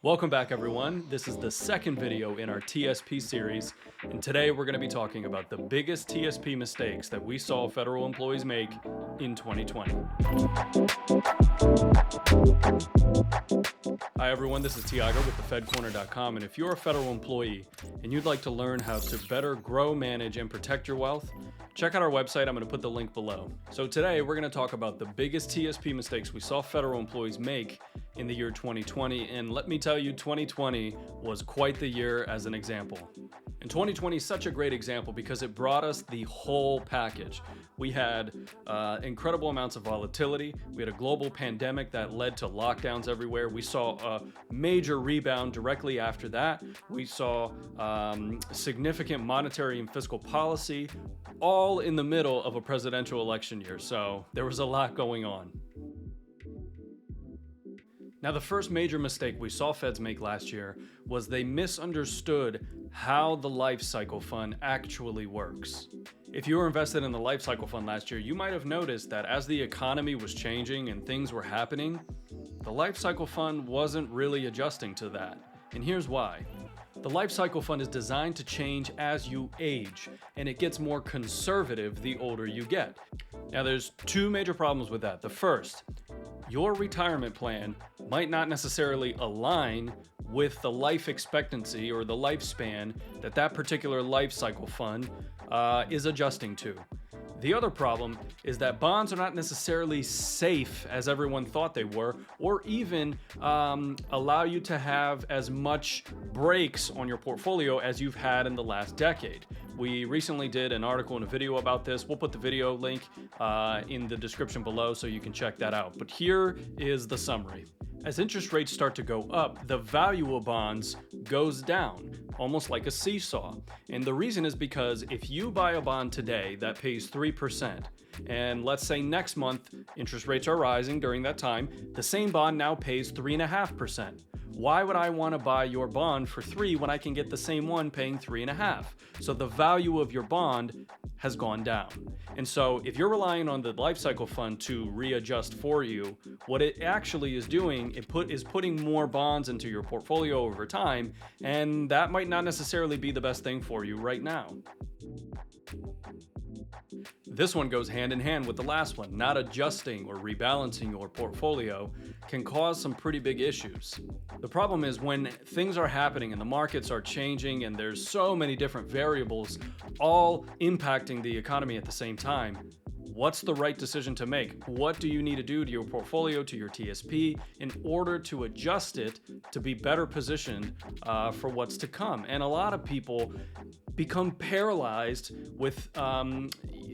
Welcome back, everyone. This is the second video in our TSP series, and today we're going to be talking about the biggest TSP mistakes that we saw federal employees make in 2020. Hi, everyone. This is Thiago with thefedcorner.com, and if you're a federal employee and you'd like to learn how to better grow, manage, and protect your wealth, check out our website. I'm going to put the link below. So today we're going to talk about the biggest TSP mistakes we saw federal employees make in the year 2020, and let me tell you, 2020 was quite the year as an example. And 2020 is such a great example because it brought us the whole package. We had incredible amounts of volatility. We had a global pandemic that led to lockdowns everywhere. We saw a major rebound directly after that. We saw significant monetary and fiscal policy, all in the middle of a presidential election year. So there was a lot going on. Now, the first major mistake we saw feds make last year was they misunderstood how the Lifecycle fund actually works. If you were invested in the Lifecycle fund last year, you might have noticed that as the economy was changing and things were happening, the Lifecycle fund wasn't really adjusting to that. And here's why. The Lifecycle fund is designed to change as you age, and it gets more conservative the older you get. Now, there's two major problems with that. The first, your retirement plan might not necessarily align with the life expectancy or the lifespan that that particular life cycle fund is adjusting to. The other problem is that bonds are not necessarily safe as everyone thought they were, or even allow you to have as much breaks on your portfolio as you've had in the last decade. We recently did an article and a video about this. We'll put the video link in the description below so you can check that out. But here is the summary. As interest rates start to go up, the value of bonds goes down, almost like a seesaw. And the reason is because if you buy a bond today that pays 3%, and let's say next month interest rates are rising during that time, the same bond now pays 3.5%. Why would I want to buy your bond for 3 when I can get the same one paying 3.5? So the value of your bond has gone down. And so if you're relying on the Lifecycle fund to readjust for you, what it actually is doing, is putting more bonds into your portfolio over time, and that might not necessarily be the best thing for you right now. This one goes hand in hand with the last one. Not adjusting or rebalancing your portfolio can cause some pretty big issues. The problem is when things are happening and the markets are changing and there's so many different variables all impacting the economy at the same time, what's the right decision to make? What do you need to do to your portfolio, to your TSP, in order to adjust it to be better positioned for what's to come? And a lot of people become paralyzed with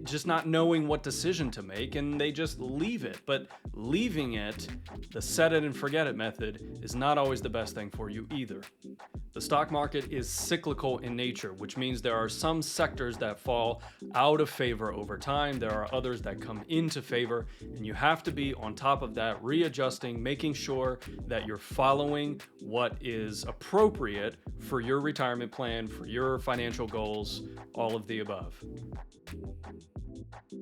just not knowing what decision to make, and they just leave it. But leaving it, the set it and forget it method, is not always the best thing for you either. The stock market is cyclical in nature, which means there are some sectors that fall out of favor over time. There are others that come into favor, and you have to be on top of that, readjusting, making sure that you're following what is appropriate for your retirement plan, for your financial goals, all of the above.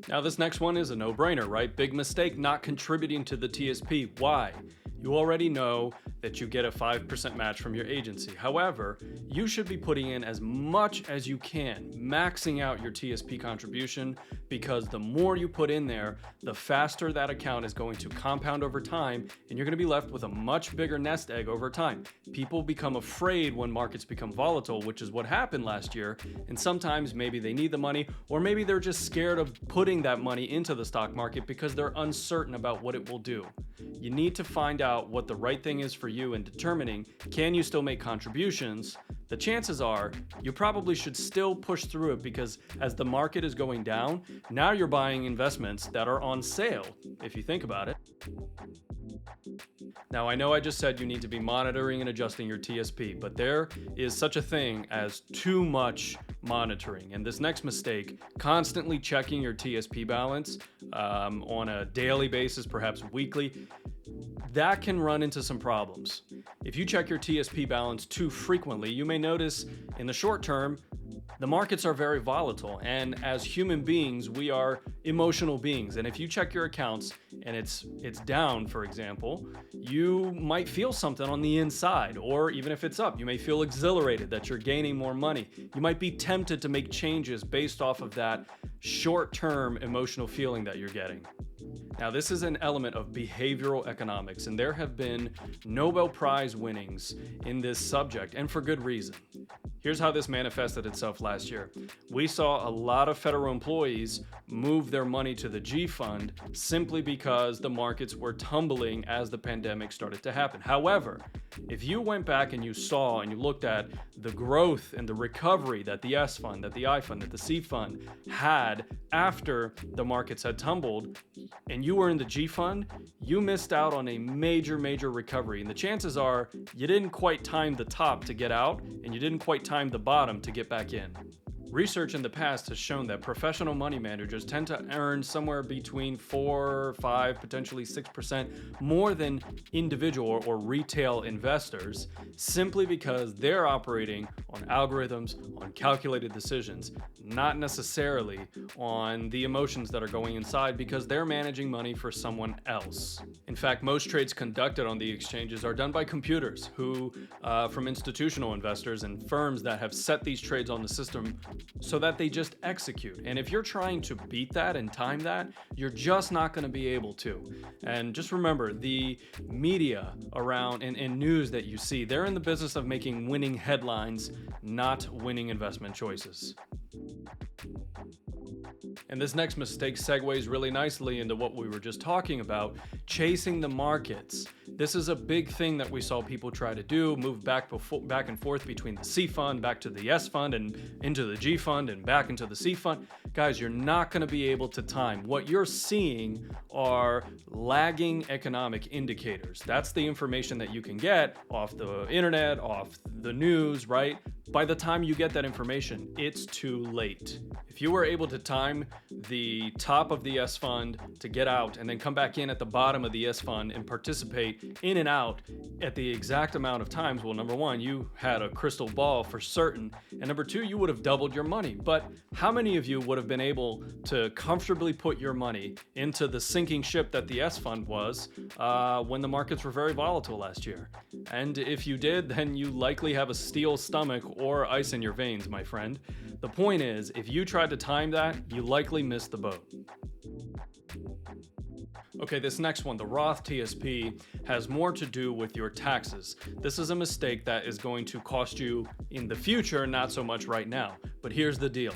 Now, this next one is a no-brainer, right? Big mistake, not contributing to the TSP. Why? You already know that you get a 5% match from your agency. However, you should be putting in as much as you can, maxing out your TSP contribution, because the more you put in there, the faster that account is going to compound over time, and you're going to be left with a much bigger nest egg over time. People become afraid when markets become volatile, which is what happened last year, and sometimes maybe they need the money, or maybe they're just scared of putting that money into the stock market because they're uncertain about what it will do. You need to find out what the right thing is for you in determining, can you still make contributions? The chances are you probably should still push through it, because as the market is going down, now you're buying investments that are on sale, if you think about it. Now, I know I just said you need to be monitoring and adjusting your TSP, but there is such a thing as too much monitoring. And this next mistake, constantly checking your TSP balance on a daily basis, perhaps weekly, that can run into some problems. If you check your TSP balance too frequently, you may notice in the short term, the markets are very volatile, and as human beings, we are emotional beings. And if you check your accounts and it's down, for example, you might feel something on the inside, or even if it's up, you may feel exhilarated that you're gaining more money. You might be tempted to make changes based off of that short-term emotional feeling that you're getting. Now, this is an element of behavioral economics, and there have been Nobel Prize winnings in this subject, and for good reason. Here's how this manifested itself last year. We saw a lot of federal employees move their money to the G fund simply because the markets were tumbling as the pandemic started to happen. However, if you went back and you saw and you looked at the growth and the recovery that the S fund, that the I fund, that the C fund had after the markets had tumbled, and you were in the G fund, you missed out on a major recovery. And the chances are you didn't quite time the top to get out, and you didn't quite time the bottom to get back in. Research in the past has shown that professional money managers tend to earn somewhere between 4, 5, potentially 6% more than individual or retail investors, simply because they're operating on algorithms, on calculated decisions, not necessarily on the emotions that are going inside, because they're managing money for someone else. In fact, most trades conducted on the exchanges are done by computers who, from institutional investors and firms that have set these trades on the system so that they just execute. And if you're trying to beat that and time that, you're just not going to be able to. And just remember, the media around and news that you see, they're in the business of making winning headlines, not winning investment choices. And this next mistake segues really nicely into what we were just talking about, chasing the markets. This is a big thing that we saw people try to do, move back and forth between the C fund, back to the S fund, and into the G fund, and back into the C fund. Guys, you're not going to be able to time. What you're seeing are lagging economic indicators. That's the information that you can get off the internet, off the news, right? By the time you get that information, it's too late. If you were able to time the top of the S fund to get out and then come back in at the bottom of the S fund and participate in and out at the exact amount of times, well, number one, you had a crystal ball for certain, and number two, you would have doubled your money. But how many of you would have been able to comfortably put your money into the sinking ship that the S fund was when the markets were very volatile last year? And if you did, then you likely have a steel stomach or ice in your veins, my friend. The point is, if you tried to time that, you likely missed the boat. Okay, this next one, the Roth TSP, has more to do with your taxes. This is a mistake that is going to cost you in the future, not so much right now. But here's the deal.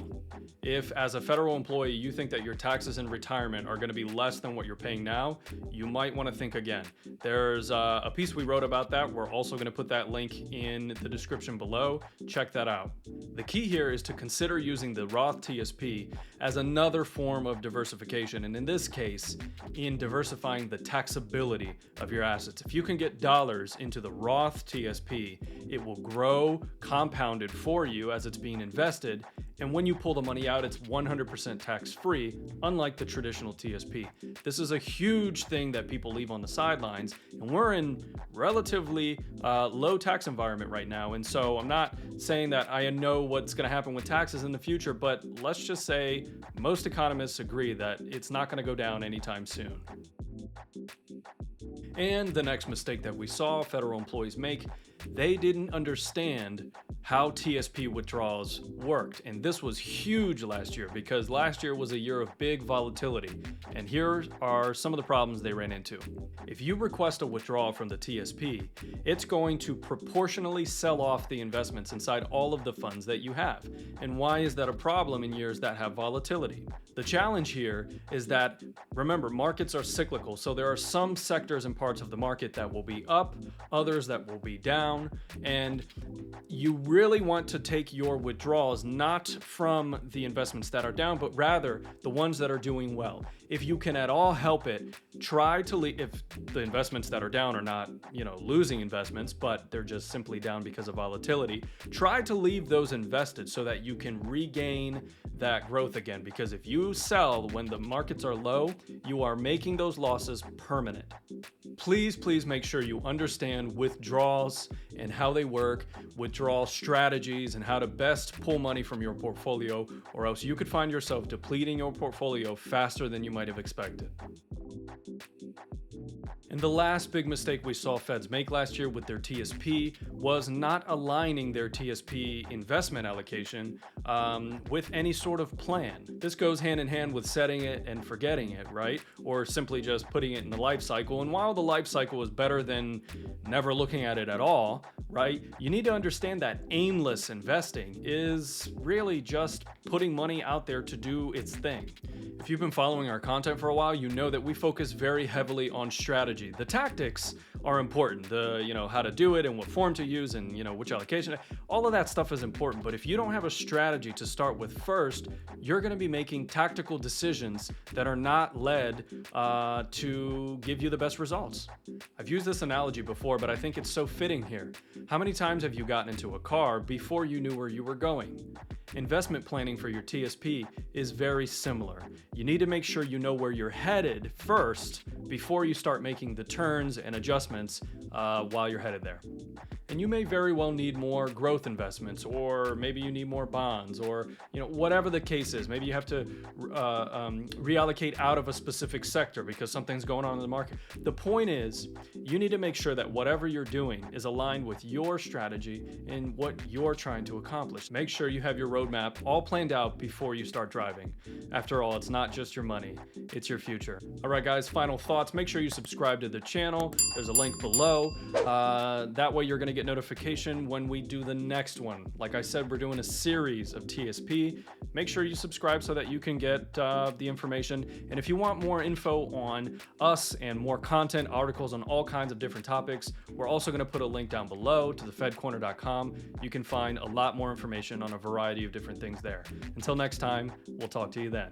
If, as a federal employee, you think that your taxes in retirement are going to be less than what you're paying now, you might want to think again. There's a piece we wrote about that. We're also going to put that link in the description below. Check that out. The key here is to consider using the Roth TSP as another form of diversification, and in this case, in diversifying the taxability of your assets. If you can get dollars into the Roth TSP, it will grow compounded for you as it's being invested, and when you pull the money out, it's 100% tax-free, unlike the traditional TSP. This is a huge thing that people leave on the sidelines, and we're in relatively low tax environment right now, and so I'm not saying that I know what's going to happen with taxes in the future, but let's just say most economists agree that it's not going to go down anytime soon. And the next mistake that we saw federal employees make, they didn't understand how TSP withdrawals worked. And this was huge last year because last year was a year of big volatility. And here are some of the problems they ran into. If you request a withdrawal from the TSP, it's going to proportionally sell off the investments inside all of the funds that you have. And why is that a problem in years that have volatility? The challenge here is that, remember, markets are cyclical, so there are some sectors and parts of the market that will be up, others that will be down, and you really want to take your withdrawals not from the investments that are down, but rather the ones that are doing well. If you can at all help it, try to leave, if the investments that are down are not, losing investments, but they're just simply down because of volatility, try to leave those invested so that you can regain that growth again. Because if you sell when the markets are low, you are making those losses permanent. Please make sure you understand withdrawals and how they work, withdrawal strategies, and how to best pull money from your portfolio, or else you could find yourself depleting your portfolio faster than you might have expected. And the last big mistake we saw Feds make last year with their TSP was not aligning their TSP investment allocation with any sort of plan. This goes hand in hand with setting it and forgetting it, right? Or simply just putting it in the life cycle. And while the life cycle is better than never looking at it at all, right? You need to understand that aimless investing is really just putting money out there to do its thing. If you've been following our content for a while, you know that we focus very heavily on strategy. The tactics are important, how to do it and what form to use and, which allocation, all of that stuff is important. But if you don't have a strategy to start with first, you're going to be making tactical decisions that are not led to give you the best results. I've used this analogy before, but I think it's so fitting here. How many times have you gotten into a car before you knew where you were going? Investment planning for your TSP is very similar. You need to make sure you know where you're headed first before you start making the turns and adjustments while you're headed there. And you may very well need more growth investments, or maybe you need more bonds, or whatever the case is. Maybe you have to reallocate out of a specific sector because something's going on in the market. The point is, you need to make sure that whatever you're doing is aligned with your strategy and what you're trying to accomplish. Make sure you have your roadmap all planned out before you start driving. After all, it's not just your money, it's your future. All right, guys, final thoughts. Make sure you subscribe to the channel. There's a link below. That way you're going to get notification when we do the next one. Like I said, we're doing a series of TSP. Make sure you subscribe so that you can get the information. And if you want more info on us and more content, articles on all kinds of different topics, we're also going to put a link down below to thefedcorner.com. You can find a lot more information on a variety of different things there. Until next time, we'll talk to you then.